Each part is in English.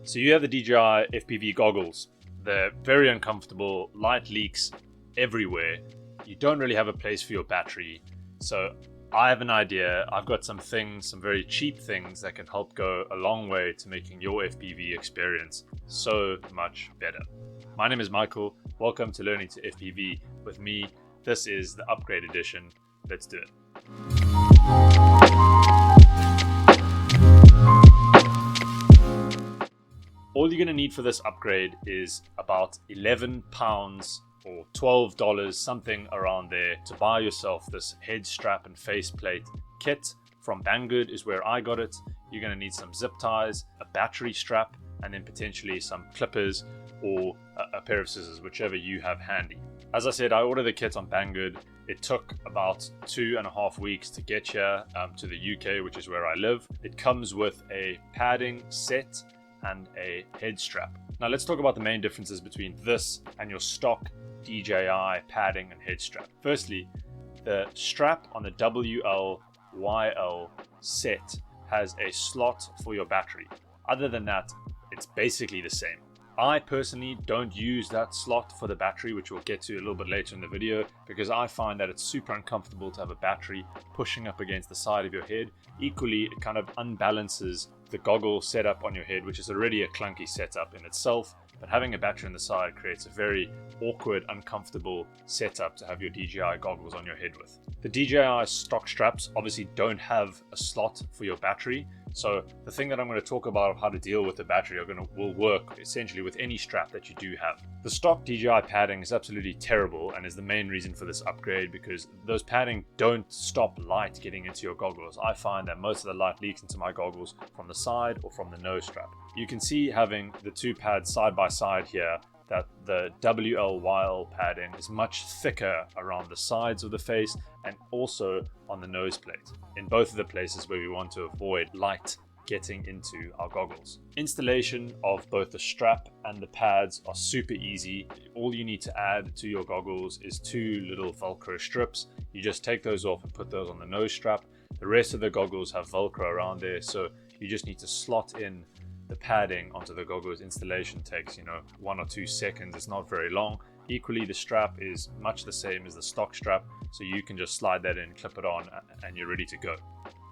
So you have the DJI FPV goggles. They're very uncomfortable, light leaks everywhere. You don't really have a place for your battery. So I have an idea. I've got some very cheap things that can help go a long way to making your FPV experience so much better. My name is Michael. Welcome to Learning to FPV with me. This is the upgrade edition. Let's do it. All you're going to need for this upgrade is about £11 or $12, something around there, to buy yourself this head strap and faceplate kit. From Banggood is where I got it. You're going to need some zip ties, a battery strap, and then potentially some clippers or a pair of scissors, whichever you have handy. As I said, I ordered the kit on Banggood. It took about 2.5 weeks to get here to the UK, which is where I live. It comes with a padding set and a head strap. Now let's talk about the main differences between this and your stock DJI padding and head strap. Firstly, the strap on the WL-YL set has a slot for your battery. Other than that, it's basically the same. I personally don't use that slot for the battery, which we'll get to a little bit later in the video, because I find that it's super uncomfortable to have a battery pushing up against the side of your head. Equally, it kind of unbalances the goggle setup on your head, which is already a clunky setup in itself, but having a battery on the side creates a very awkward, uncomfortable setup to have your DJI goggles on your head with. The DJI stock straps obviously don't have a slot for your battery, so the thing that I'm going to talk about of how to deal with the battery will work essentially with any strap that you do have. The stock DJI padding is absolutely terrible and is the main reason for this upgrade, because those padding don't stop light getting into your goggles. I find that most of the light leaks into my goggles from the side or from the nose strap. You can see, having the two pads side by side here, that the WL-YL padding is much thicker around the sides of the face and also on the nose plate, in both of the places where we want to avoid light getting into our goggles. Installation of both the strap and the pads are super easy. All you need to add to your goggles is 2 little Velcro strips. You just take those off and put those on the nose strap. The rest of the goggles have Velcro around there, so you just need to slot in the padding onto the goggles. Installation takes 1 or 2 seconds. It's not very long. Equally, the strap is much the same as the stock strap, so you can just slide that in, clip it on, and you're ready to go.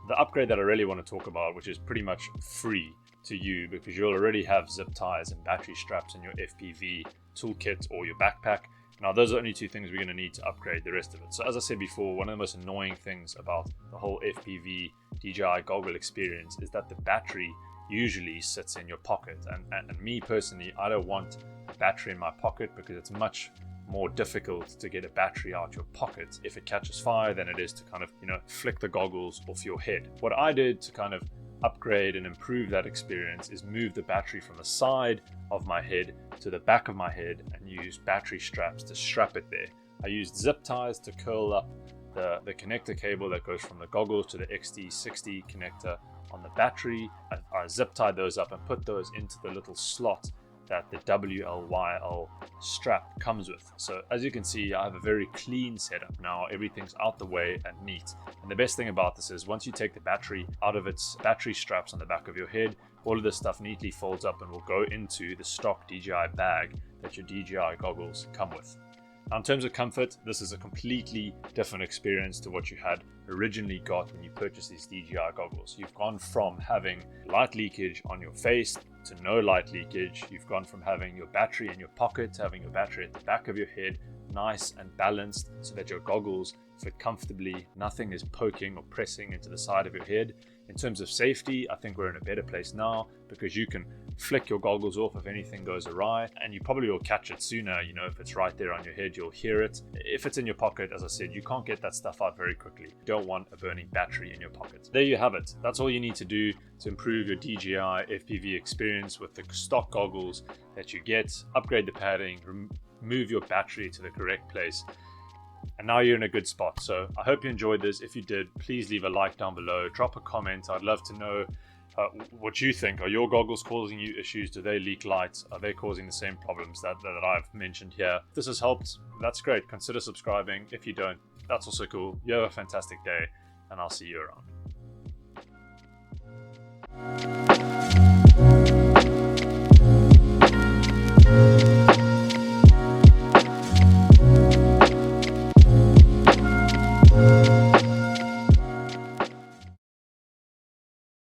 The upgrade that I really want to talk about, which is pretty much free to you because you'll already have zip ties and battery straps in your FPV toolkit or your backpack. Now, those are only 2 things we're going to need to upgrade the rest of it. So as I said before, one of the most annoying things about the whole FPV DJI goggle experience is that the battery usually sits in your pocket, and me personally, I don't want a battery in my pocket because it's much more difficult to get a battery out your pocket if it catches fire than it is to kind of flick the goggles off your head. What I did to kind of upgrade and improve that experience is move the battery from the side of my head to the back of my head and use battery straps to strap it there. I used zip ties to curl up the connector cable that goes from the goggles to the XT60 connector on the battery. I zip tied those up and put those into the little slot that the WL-YL strap comes with. So as you can see, I have a very clean setup now. Everything's out the way and neat. And the best thing about this is once you take the battery out of its battery straps on the back of your head, all of this stuff neatly folds up and will go into the stock DJI bag that your DJI goggles come with. Now, in terms of comfort, this is a completely different experience to what you had originally got when you purchased these DJI goggles. You've gone from having light leakage on your face to no light leakage. You've gone from having your battery in your pocket to having your battery at the back of your head, nice and balanced so that your goggles fit comfortably. Nothing is poking or pressing into the side of your head. In terms of safety, I think we're in a better place now because you can flick your goggles off if anything goes awry, and you probably will catch it sooner. If it's right there on your head, you'll hear it. If it's in your pocket, as I said, you can't get that stuff out very quickly. You don't want a burning battery in your pocket. There you have it. That's all you need to do to improve your DJI FPV experience with the stock goggles that you get. Upgrade the padding, move your battery to the correct place, and now you're in a good spot. So I hope you enjoyed this. If you did, please leave a like down below, drop a comment. I'd love to know what you think. Are your goggles causing you issues? Do they leak light? Are they causing the same problems that I've mentioned here? If this has helped, that's great. Consider subscribing. If you don't, that's also cool. You have a fantastic day, and I'll see you around.